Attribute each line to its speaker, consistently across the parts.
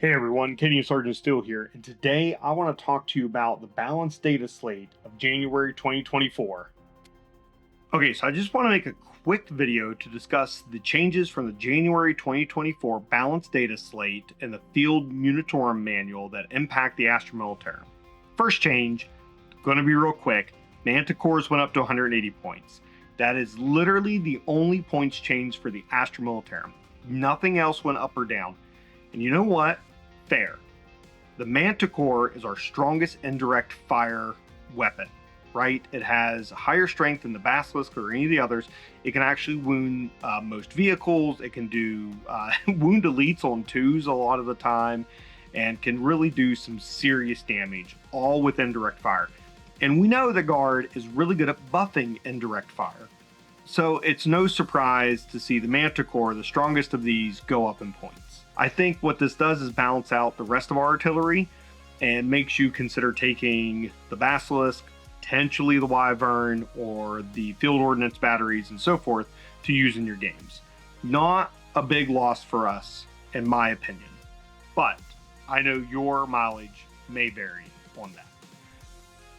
Speaker 1: Hey everyone, Kenny Sergeant Steele here, and today I want to talk to you about the balanced data slate of January 2024. Okay, so I just want to make a quick video to discuss the changes from the January 2024 balanced data slate and the Field Munitorum manual that impact the Astra Militarum. First change, going to be real quick, Manticores went up to 180 points. That is literally the only points change for the Astra Militarum. Nothing else went up or down. And you know what? Fair. The Manticore is our strongest indirect fire weapon, right? It has higher strength than the Basilisk or any of the others. It can actually wound most vehicles. It can do wound elites on twos a lot of the time and can really do some serious damage, all with indirect fire. And we know the Guard is really good at buffing indirect fire. So it's no surprise to see the Manticore, the strongest of these, go up in points. I think what this does is balance out the rest of our artillery and makes you consider taking the Basilisk, potentially the Wyvern, or the field ordnance batteries and so forth to use in your games. Not a big loss for us, in my opinion, but I know your mileage may vary on that.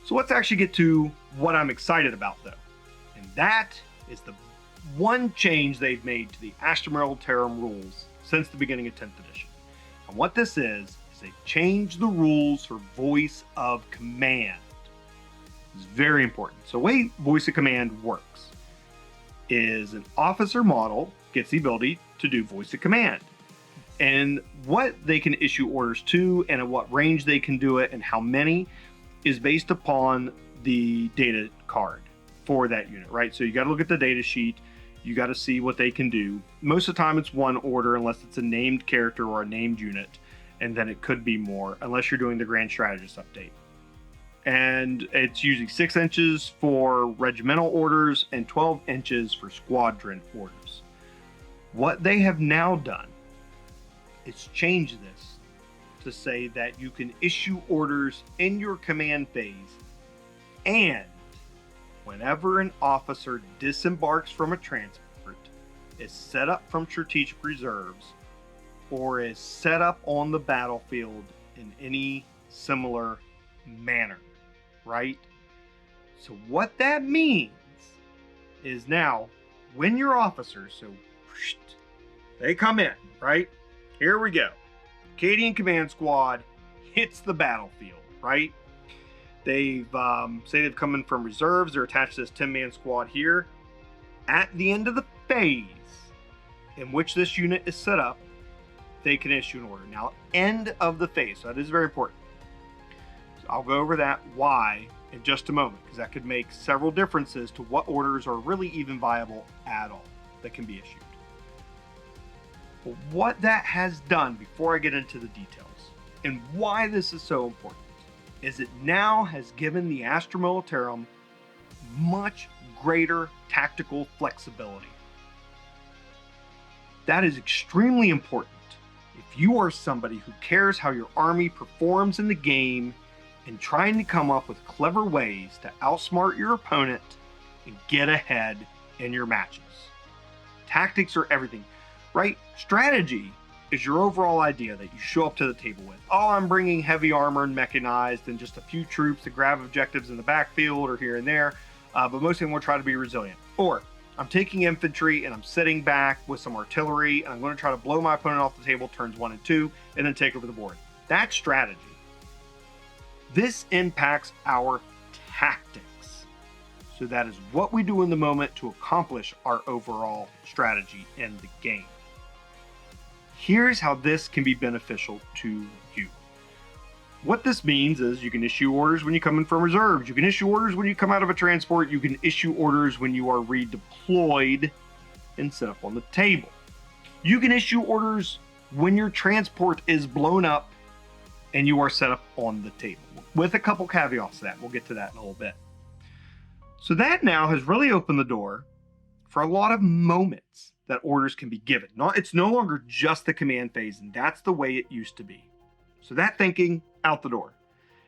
Speaker 1: So let's actually get to what I'm excited about though, and that is the one change they've made to the Astra Militarum rules since the beginning of 10th edition. And what this is they've changed the rules for voice of command. It's very important. So the way voice of command works is an officer model gets the ability to do voice of command. And what they can issue orders to and at what range they can do it and how many is based upon the data card for that unit, right? So you got to look at the data sheet. You got to see what they can do. Most of the time it's one order unless it's a named character or a named unit, and then it could be more unless you're doing the Grand Strategist update. And it's usually 6 inches for regimental orders and 12 inches for squadron orders. What they have now done is change this to say that you can issue orders in your command phase, and whenever an officer disembarks from a transport, is set up from strategic reserves, or is set up on the battlefield in any similar manner, right? So what that means is now when your officers, so they come in, right? Here we go. Acadian Command Squad hits the battlefield, right? They've say they've come in from reserves. They're attached to this 10-man squad here. At the end of the phase in which this unit is set up, they can issue an order. Now, end of the phase, so that is very important. So I'll go over that why in just a moment, because that could make several differences to what orders are really even viable at all that can be issued. But what that has done, before I get into the details, and why this is so important, is it now has given the Astra Militarum much greater tactical flexibility. That is extremely important if you are somebody who cares how your army performs in the game and trying to come up with clever ways to outsmart your opponent and get ahead in your matches. Tactics are everything, right? Strategy is your overall idea that you show up to the table with. Oh, I'm bringing heavy armor and mechanized and just a few troops to grab objectives in the backfield or here and there, but mostly I'm going to try to be resilient. Or I'm taking infantry and I'm sitting back with some artillery and I'm going to try to blow my opponent off the table turns 1 and 2 and then take over the board. That's strategy. This impacts our tactics. So that is what we do in the moment to accomplish our overall strategy in the game. Here's how this can be beneficial to you. What this means is you can issue orders when you come in from reserves. You can issue orders when you come out of a transport. You can issue orders when you are redeployed and set up on the table. You can issue orders when your transport is blown up and you are set up on the table, with a couple caveats to that. We'll get to that in a little bit. So that now has really opened the door for a lot of moments that orders can be given. It's no longer just the command phase, and that's the way it used to be. So that thinking, out the door.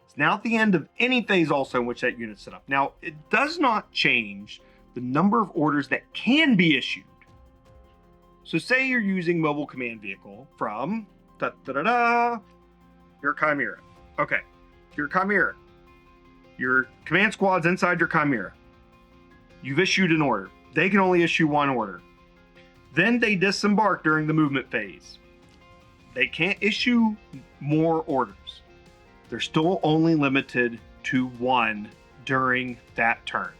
Speaker 1: It's now at the end of any phase also in which that unit's set up. Now, it does not change the number of orders that can be issued. So say you're using mobile command vehicle from Da-da-da-da. You're a Chimera. Okay. You're a Chimera. Your command squad's inside your Chimera. You've issued an order. They can only issue one order. Then they disembark during the movement phase. They can't issue more orders. They're still only limited to one during that turn.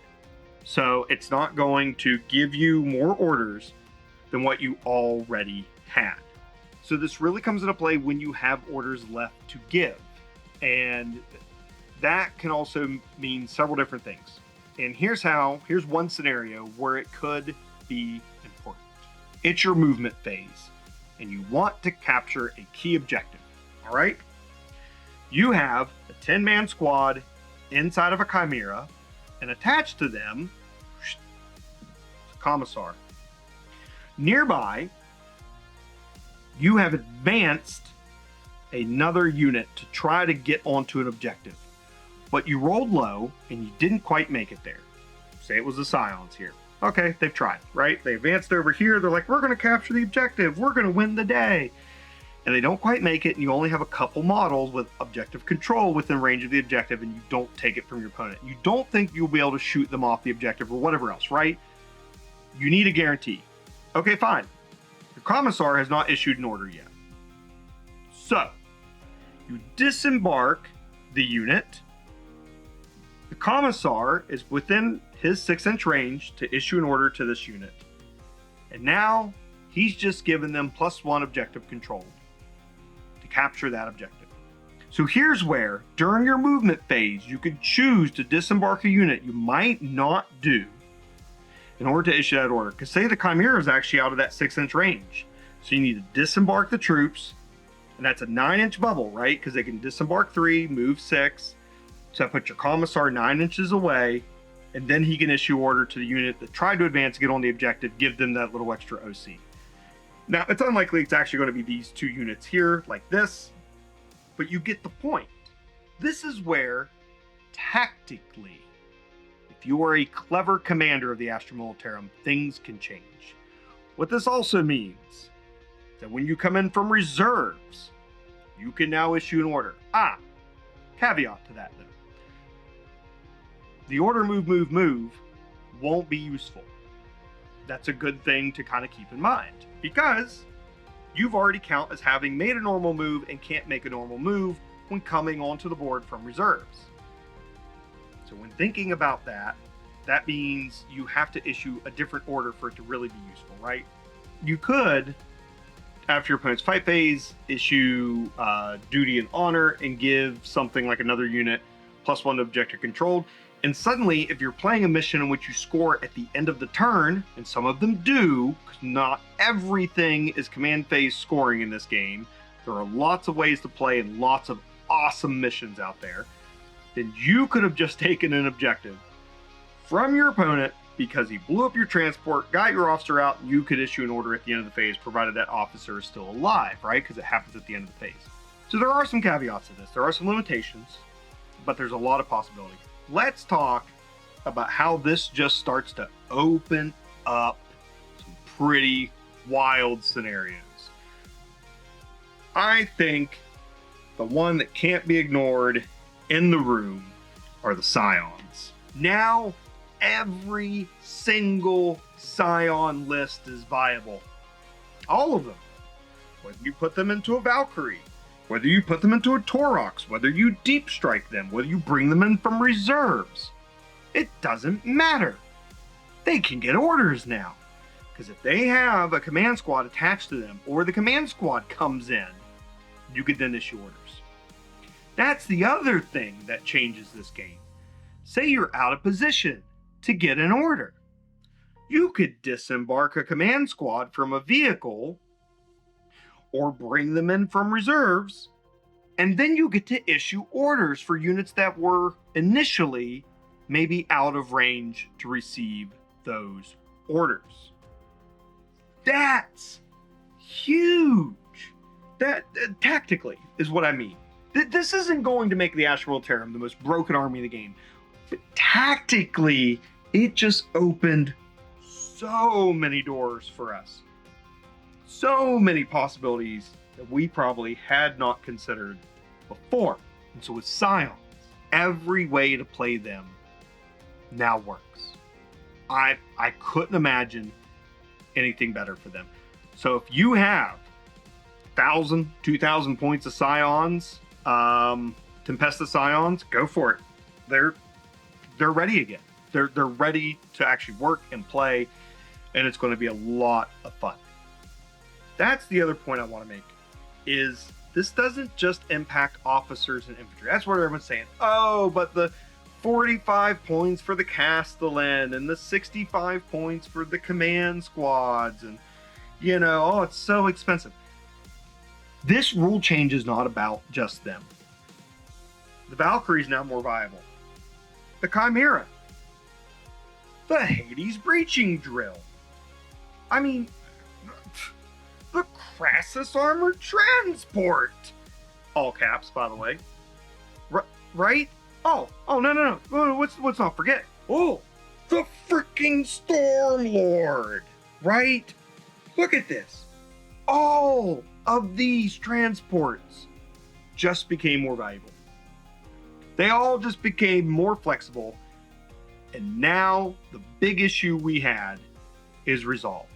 Speaker 1: So it's not going to give you more orders than what you already had. So this really comes into play when you have orders left to give. And that can also mean several different things. And here's one scenario where it could be important. It's your movement phase, and you want to capture a key objective, all right? You have a 10-man squad inside of a Chimera, and attached to them, is a Commissar. Nearby, you have advanced another unit to try to get onto an objective. But you rolled low and you didn't quite make it there. Say it was the Scions here. Okay, they've tried, right? They advanced over here. They're like, we're going to capture the objective. We're going to win the day. And they don't quite make it, and you only have a couple models with objective control within range of the objective, and you don't take it from your opponent. You don't think you'll be able to shoot them off the objective or whatever else, right? You need a guarantee. Okay, fine. Your Commissar has not issued an order yet. So, you disembark the unit. The Commissar is within his 6-inch range to issue an order to this unit. And now, he's just given them +1 objective control to capture that objective. So here's where, during your movement phase, you could choose to disembark a unit you might not do in order to issue that order. Because say the Chimera is actually out of that 6-inch range. So you need to disembark the troops, and that's a 9-inch bubble, right? Because they can disembark 3, move 6. So I put your Commissar 9 inches away, and then he can issue order to the unit that tried to advance to get on the objective, give them that little extra OC. Now, it's unlikely it's actually going to be these two units here, like this, but you get the point. This is where, tactically, if you are a clever commander of the Astra Militarum, things can change. What this also means is that when you come in from reserves, you can now issue an order. Caveat to that, though. The order move won't be useful. That's a good thing to kind of keep in mind, because you've already count as having made a normal move and can't make a normal move when coming onto the board from reserves. So when thinking about that, that means you have to issue a different order for it to really be useful, right? You could, after your opponent's fight phase, issue duty and honor and give something like another unit +1 to objective controlled. And suddenly, if you're playing a mission in which you score at the end of the turn, and some of them do, because not everything is command phase scoring in this game, there are lots of ways to play and lots of awesome missions out there, then you could have just taken an objective from your opponent because he blew up your transport, got your officer out, and you could issue an order at the end of the phase, provided that officer is still alive, right? Because it happens at the end of the phase. So there are some caveats to this. There are some limitations, but there's a lot of possibility. Let's talk about how this just starts to open up some pretty wild scenarios. I think the one that can't be ignored in the room are the Scions. Now, every single Scion list is viable. All of them. Whether you put them into a Valkyrie, whether you put them into a Taurox, whether you deep strike them, whether you bring them in from reserves, it doesn't matter. They can get orders now. Because if they have a command squad attached to them, or the command squad comes in, you could then issue orders. That's the other thing that changes this game. Say you're out of position to get an order. You could disembark a command squad from a vehicle or bring them in from reserves, and then you get to issue orders for units that were initially maybe out of range to receive those orders. That's huge. That tactically is what I mean. This isn't going to make the Astra Militarum the most broken army in the game, but tactically, it just opened so many doors for us. So many possibilities that we probably had not considered before. And so with Scions, every way to play them now works. I couldn't imagine anything better for them. So if you have 1,000, 2,000 points of Scions, Tempesta Scions, go for it. They're ready again. They're ready to actually work and play, and it's going to be a lot of fun. That's the other point I want to make, is this doesn't just impact officers and infantry. That's what everyone's saying. Oh, but the 45 points for the Castellan and the 65 points for the command squads, and oh, it's so expensive. This rule change is not about just them. The Valkyrie is now more viable. The Chimera. The Hades breaching drill. I mean, the Crassus armored transport. All caps, by the way. Right? Oh, no. Let's not forget. Oh, the freaking Stormlord. Right? Look at this. All of these transports just became more valuable. They all just became more flexible. And now the big issue we had is resolved.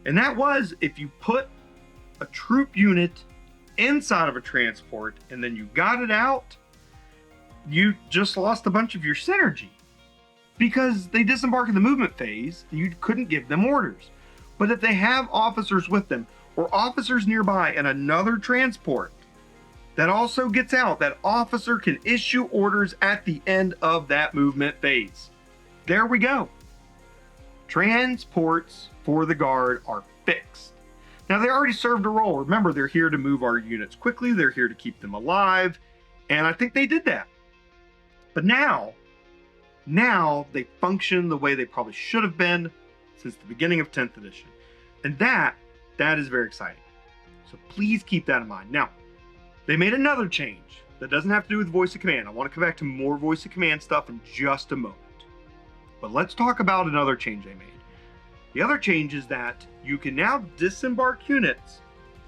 Speaker 1: And that was, if you put a troop unit inside of a transport and then you got it out, you just lost a bunch of your synergy. Because they disembark in the movement phase, and you couldn't give them orders. But if they have officers with them, or officers nearby in another transport that also gets out, that officer can issue orders at the end of that movement phase. There we go. Transports for the Guard are fixed. Now, they already served a role. Remember, they're here to move our units quickly. They're here to keep them alive. And I think they did that. But now they function the way they probably should have been since the beginning of 10th edition. And that is very exciting. So please keep that in mind. Now, they made another change that doesn't have to do with voice of command. I want to come back to more voice of command stuff in just a moment. But let's talk about another change they made. The other change is that you can now disembark units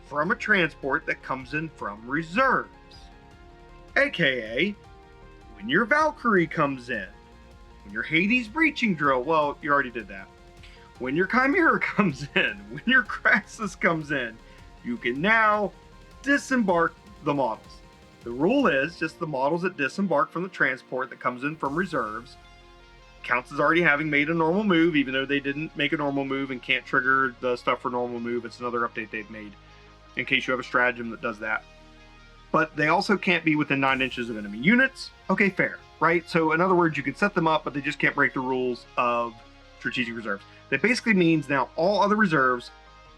Speaker 1: from a transport that comes in from reserves. AKA, when your Valkyrie comes in, when your Hades breaching drill, well, you already did that. When your Chimera comes in, when your Crassus comes in, you can now disembark the models. The rule is just the models that disembark from the transport that comes in from reserves counts as already having made a normal move, even though they didn't make a normal move and can't trigger the stuff for normal move. It's another update they've made in case you have a stratagem that does that. But they also can't be within 9 inches of enemy units. Okay, fair, right? So in other words, you can set them up, but they just can't break the rules of strategic reserves. That basically means now all other reserves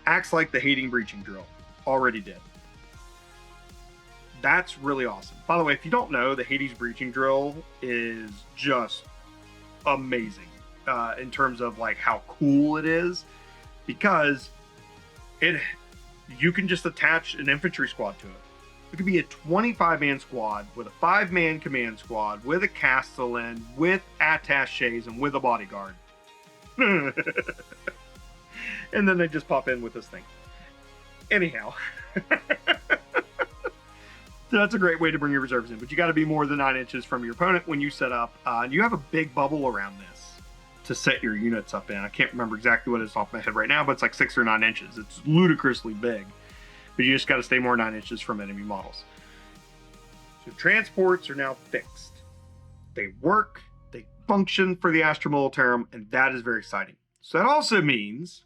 Speaker 1: acts like the Hades breaching drill already did. That's really awesome. By the way, if you don't know, the Hades breaching drill is just amazing in terms of like how cool it is, because you can just attach an infantry squad to it. It could be a 25-man squad with a 5-man command squad, with a Castellan, with attachés, and with a bodyguard. And then they just pop in with this thing. Anyhow. So that's a great way to bring your reserves in, but you got to be more than 9 inches from your opponent when you set up. You have a big bubble around this to set your units up in. I can't remember exactly what it is off my head right now, but it's like 6 or 9 inches. It's ludicrously big, but you just got to stay more 9 inches from enemy models. So transports are now fixed. They work, they function for the Astra Militarum, and that is very exciting. So that also means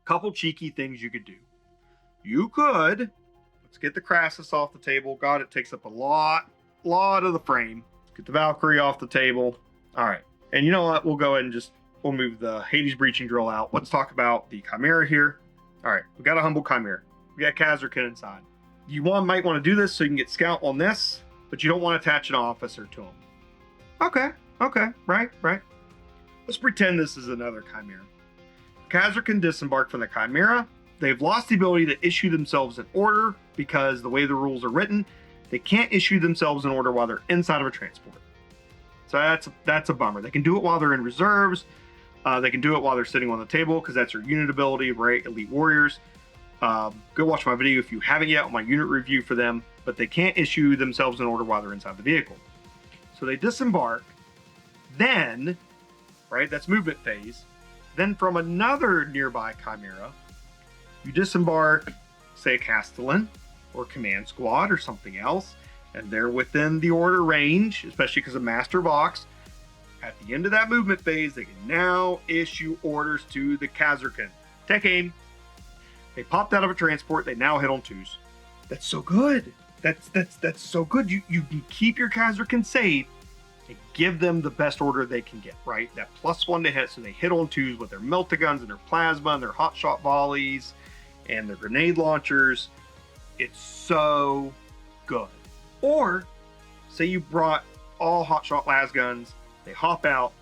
Speaker 1: a couple cheeky things you could do. You could, let's get the Crassus off the table. God, it takes up a lot of the frame. Let's get the Valkyrie off the table. All right. And you know what? We'll go ahead and we'll move the Hades breaching drill out. Let's talk about the Chimera here. All right. We got a humble Chimera. We got Kazarkin inside. You might want to do this so you can get scout on this, but you don't want to attach an officer to him. Okay. Right. Let's pretend this is another Chimera. Kazarkin disembark from the Chimera. They've lost the ability to issue themselves an order because the way the rules are written, they can't issue themselves an order while they're inside of a transport. So that's a bummer. They can do it while they're in reserves. They can do it while they're sitting on the table because that's their unit ability, right? Elite warriors. Go watch my video if you haven't yet on my unit review for them, but they can't issue themselves an order while they're inside the vehicle. So they disembark, then, right, that's movement phase. Then from another nearby Chimera, you disembark, say, a Castellan or command squad or something else, and they're within the order range, especially because of Master Vox. At the end of that movement phase, they can now issue orders to the Kazarkan. Take aim. They popped out of a transport. They now hit on 2s. That's so good. That's so good. You can keep your Kazarkan safe and give them the best order they can get, right? That +1 to hit, so they hit on 2s with their melta-guns and their plasma and their hot shot volleys and their grenade launchers. It's so good. Or say you brought all hot shot las guns, they hop out,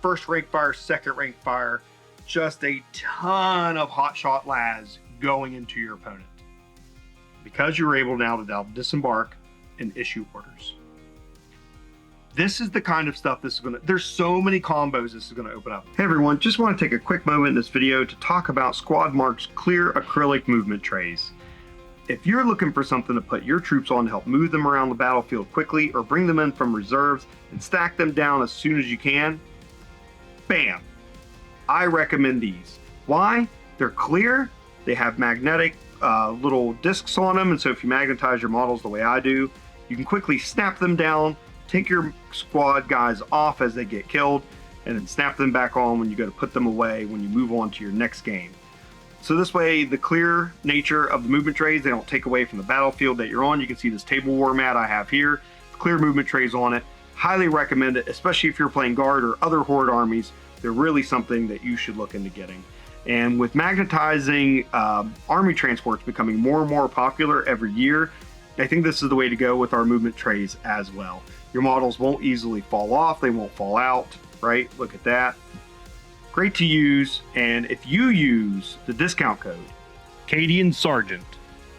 Speaker 1: first rank fire, second rank fire, just a ton of hot shot las going into your opponent. Because you're able now to now disembark and issue orders. This is the kind of stuff this is there's so many combos this is gonna open up. Hey everyone, just wanna take a quick moment in this video to talk about Squad Mark's clear acrylic movement trays. If you're looking for something to put your troops on to help move them around the battlefield quickly or bring them in from reserves and stack them down as soon as you can, bam, I recommend these. Why? They're clear, they have magnetic little discs on them, and so if you magnetize your models the way I do, you can quickly snap them down, take your squad guys off as they get killed, and then snap them back on when you go to put them away when you move on to your next game. So this way, the clear nature of the movement trays, they don't take away from the battlefield that you're on. You can see this table war mat I have here, clear movement trays on it. Highly recommend it, especially if you're playing Guard or other Horde armies. They're really something that you should look into getting. And with magnetizing army transports becoming more and more popular every year, I think this is the way to go with our movement trays as well. Your models won't easily fall off, they won't fall out, right? Look at that. Great to use, and if you use the discount code, Cadian Sergeant,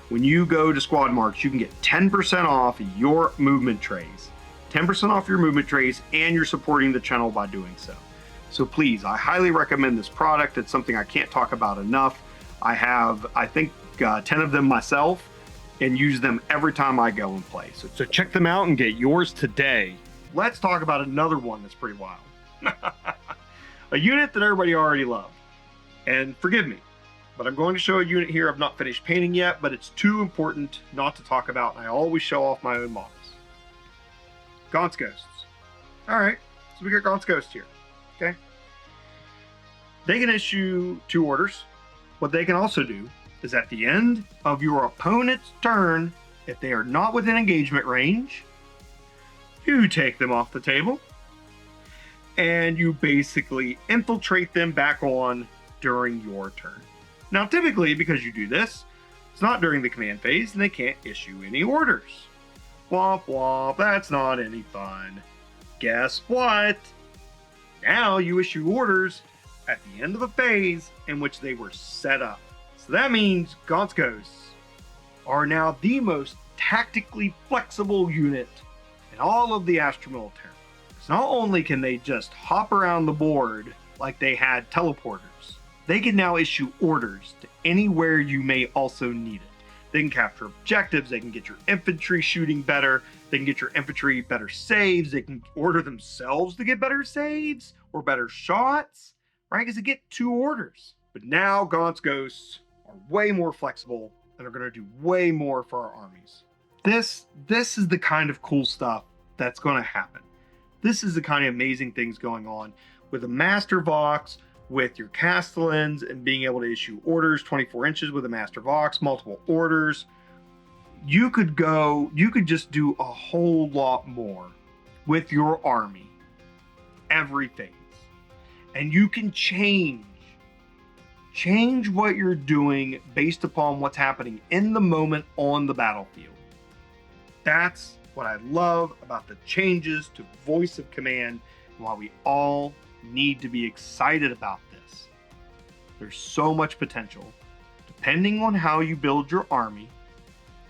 Speaker 1: when you go to Squad Marks, you can get 10% off your movement trays. 10% off your movement trays, and you're supporting the channel by doing so. So please, I highly recommend this product. It's something I can't talk about enough. I have, I think, 10 of them myself, and use them every time I go and play. So check them out and get yours today. Let's talk about another one that's pretty wild. A unit that everybody already loved. And forgive me, but I'm going to show a unit here I've not finished painting yet, but it's too important not to talk about, and I always show off my own models. Gaunts Ghosts. All right, so we got Gaunts Ghosts here, okay? They can issue 2 orders. What they can also do is at the end of your opponent's turn, if they are not within engagement range, you take them off the table and you basically infiltrate them back on during your turn. Now, typically, because you do this, it's not during the command phase and they can't issue any orders. Womp womp, that's not any fun. Guess what? Now you issue orders at the end of a phase in which they were set up. So that means Gaunts Ghosts are now the most tactically flexible unit in all of the Astra Militarum. So not only can they just hop around the board like they had teleporters, they can now issue orders to anywhere you may also need it. They can capture objectives, they can get your infantry shooting better, they can get your infantry better saves, they can order themselves to get better saves or better shots, right? Because they get 2 orders. But now Gaunts Ghosts are way more flexible and are going to do way more for our armies. This is the kind of cool stuff that's going to happen. This is the kind of amazing things going on with a Master Vox, with your Castellans, and being able to issue orders 24 inches with a Master Vox, multiple orders. You could just do a whole lot more with your army every phase. And you can change what you're doing based upon what's happening in the moment on the battlefield. That's what I love about the changes to voice of command and why we all need to be excited about this. There's so much potential depending on how you build your army,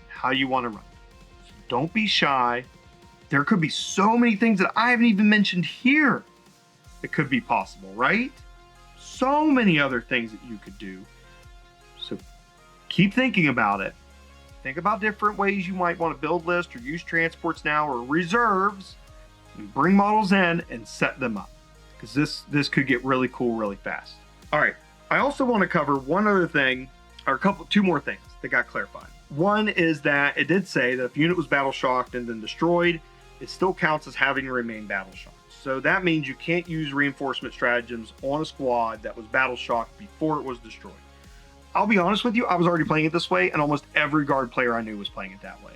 Speaker 1: how you want to run it. So don't be shy. There could be so many things that I haven't even mentioned here that could be possible, right? So many other things that you could do. So keep thinking about it. Think about different ways you might want to build lists or use transports now or reserves, and bring models in and set them up, because this could get really cool really fast. All right, I also want to cover one other thing, or two more things that got clarified. One is that it did say that if a unit was battle shocked and then destroyed, it still counts as having remained battle shocked. So that means you can't use reinforcement stratagems on a squad that was battle shocked before it was destroyed. I'll be honest with you, I was already playing it this way, and almost every guard player I knew was playing it that way.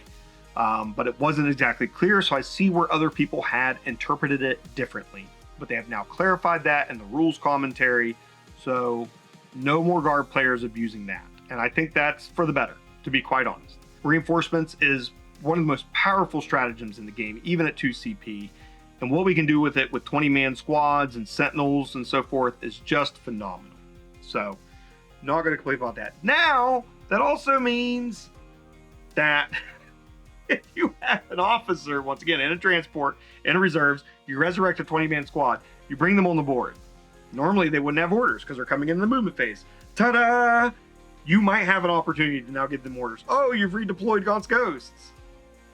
Speaker 1: But it wasn't exactly clear, so I see where other people had interpreted it differently. But they have now clarified that in the rules commentary, so no more guard players abusing that. And I think that's for the better, to be quite honest. Reinforcements is one of the most powerful stratagems in the game, even at 2 CP. And what we can do with it with 20-man squads and sentinels and so forth is just phenomenal. So, not going to complain about that. Now, that also means that if you have an officer, once again, in a transport, in a reserves, you resurrect a 20-man squad, you bring them on the board. Normally, they wouldn't have orders because they're coming in the movement phase. Ta-da! You might have an opportunity to now give them orders. Oh, you've redeployed Gaunts Ghosts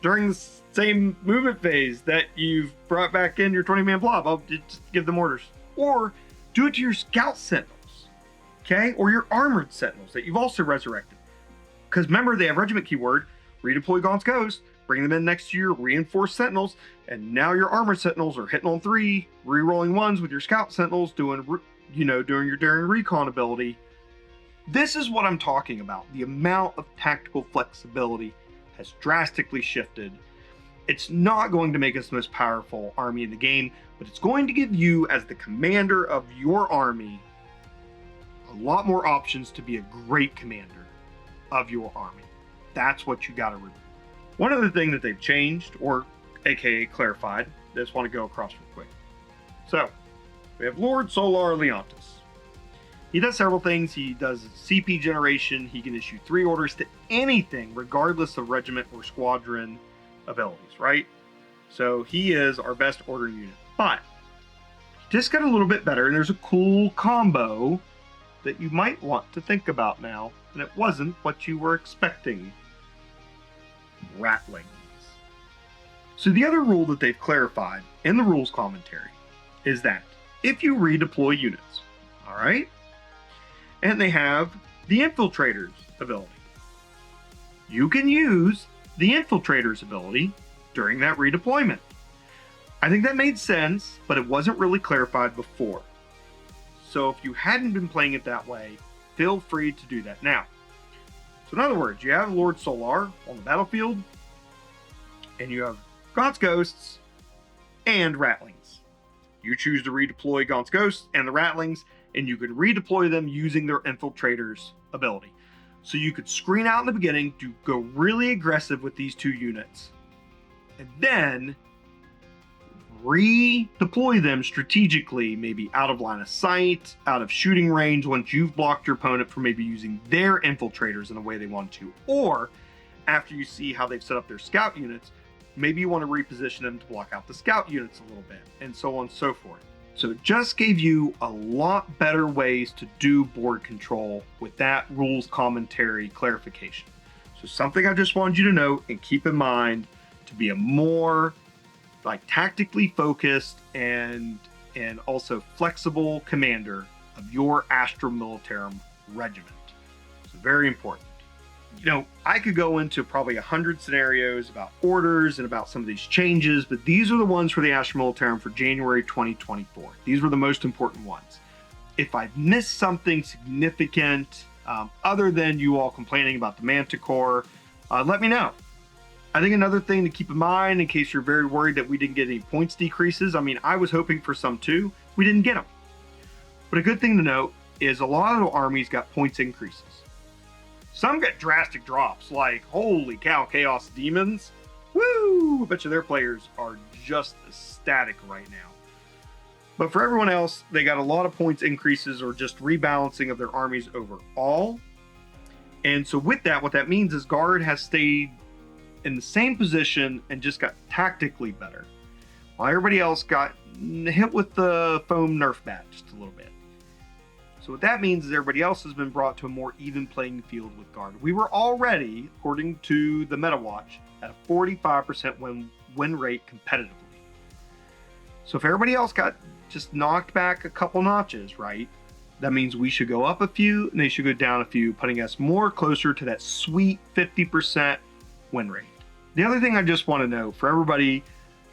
Speaker 1: during the same movement phase that you've brought back in your 20-man blob. I'll just give them orders. Or do it to your scout sentinels, okay? Or your armored sentinels that you've also resurrected. Because remember, they have regiment keyword, redeploy Gaunts Ghosts, bring them in next to your reinforced sentinels, and now your armored sentinels are hitting on 3, re-rolling 1s with your scout sentinels, doing your daring recon ability. This is what I'm talking about. The amount of tactical flexibility has drastically shifted. It's not going to make us the most powerful army in the game, but it's going to give you, as the commander of your army, a lot more options to be a great commander of your army. That's what you got to remember. One other thing that they've changed, or aka clarified, I just want to go across real quick. So, we have Lord Solar Leontis. He does several things. He does CP generation. He can issue 3 orders to anything, regardless of regiment or squadron abilities, right? So he is our best order unit. But he just got a little bit better, and there's a cool combo that you might want to think about now, and it wasn't what you were expecting. Ratlings. So the other rule that they've clarified in the rules commentary is that if you redeploy units, all right, and they have the Infiltrators ability, you can use the Infiltrators ability during that redeployment. I think that made sense, but it wasn't really clarified before. So if you hadn't been playing it that way, feel free to do that now. So in other words, you have Lord Solar on the battlefield, and you have Gaunts Ghosts and Ratlings. You choose to redeploy Gaunts Ghosts and the Ratlings, and you can redeploy them using their Infiltrators ability. So you could screen out in the beginning to go really aggressive with these 2 units, and then redeploy them strategically, maybe out of line of sight, out of shooting range, once you've blocked your opponent from maybe using their Infiltrators in the way they want to. Or after you see how they've set up their scout units, maybe you want to reposition them to block out the scout units a little bit, and so on and so forth. So it just gave you a lot better ways to do board control with that rules commentary clarification. So something I just wanted you to note and keep in mind, to be a more tactically focused and also flexible commander of your Astra Militarum regiment. So very important. I could go into probably 100 scenarios about orders and about some of these changes, but these are the ones for the Astra Militarum for January 2024. These were the most important ones. If I've missed something significant, other than you all complaining about the Manticore, let me know. I think another thing to keep in mind, in case you're very worried that we didn't get any points decreases, I was hoping for some too. We didn't get them. But a good thing to note is a lot of the armies got points increases. Some got drastic drops, like, holy cow, Chaos Demons. Woo! I bet you their players are just ecstatic right now. But for everyone else, they got a lot of points increases or just rebalancing of their armies overall. And so with that, what that means is Guard has stayed in the same position and just got tactically better, while everybody else got hit with the foam nerf bat just a little bit. So what that means is everybody else has been brought to a more even playing field with Guard. We were already, according to the MetaWatch, at a 45% win rate competitively. So if everybody else got just knocked back a couple notches, right, that means we should go up a few and they should go down a few, putting us more closer to that sweet 50% win rate. The other thing I just want to note for everybody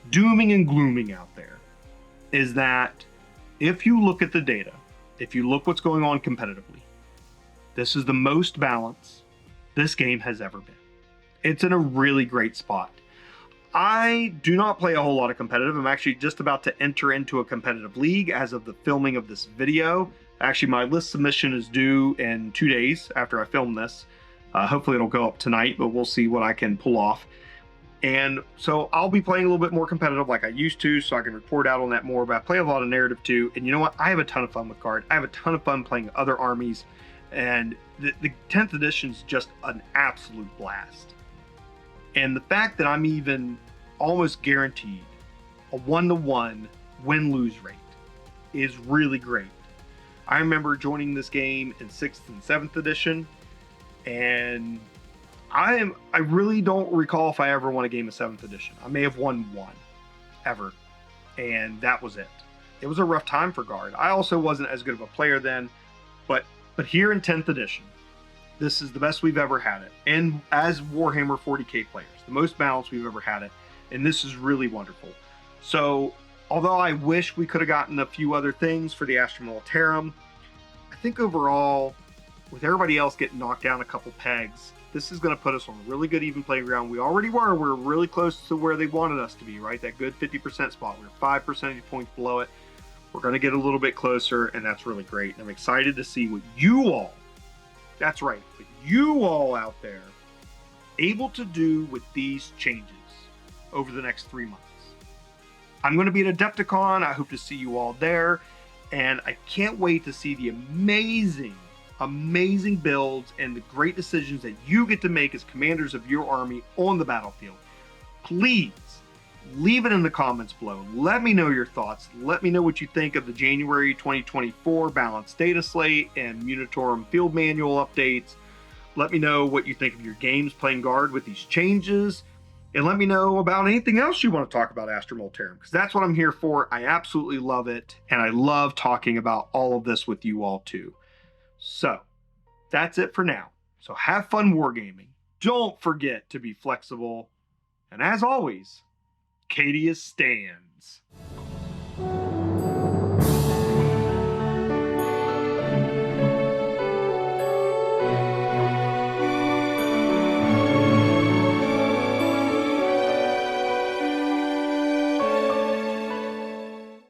Speaker 1: dooming and glooming out there is that if you look at the data, if you look what's going on competitively, this is the most balance this game has ever been. It's in a really great spot. I do not play a whole lot of competitive. I'm actually just about to enter into a competitive league as of the filming of this video. Actually, my list submission is due in 2 days after I film this. Hopefully it'll go up tonight, but we'll see what I can pull off. And so I'll be playing a little bit more competitive like I used to, so I can report out on that more, but I play a lot of narrative too. And you know what? I have a ton of fun with Guard. I have a ton of fun playing other armies, and the 10th edition is just an absolute blast. And the fact that I'm even almost guaranteed a 1-to-1 win-lose rate is really great. I remember joining this game in 6th and 7th edition, and I really don't recall if I ever won a game of 7th edition. I may have won one, ever, and that was it. It was a rough time for Guard. I also wasn't as good of a player then, but here in 10th edition, this is the best we've ever had it. And as Warhammer 40k players, the most balanced we've ever had it, and this is really wonderful. So, although I wish we could have gotten a few other things for the Astra Militarum, I think overall, with everybody else getting knocked down a couple pegs, this is going to put us on a really good even playing ground. We already were. We're really close to where they wanted us to be, right? That good 50% spot. We're 5 percentage points below it. We're going to get a little bit closer, and that's really great. And I'm excited to see what you all, that's right, what you all out there, able to do with these changes over the next 3 months. I'm going to be at Adepticon. I hope to see you all there. And I can't wait to see the amazing builds and the great decisions that you get to make as commanders of your army on the battlefield. Please leave it in the comments below. Let me know your thoughts. Let me know what you think of the January 2024 balanced data slate and Munitorum field manual updates. Let me know what you think of your games playing Guard with these changes. And let me know about anything else you want to talk about Astra Militarum, because that's what I'm here for. I absolutely love it, and I love talking about all of this with you all too. So, that's it for now. So have fun wargaming. Don't forget to be flexible. And as always, Cadius stands.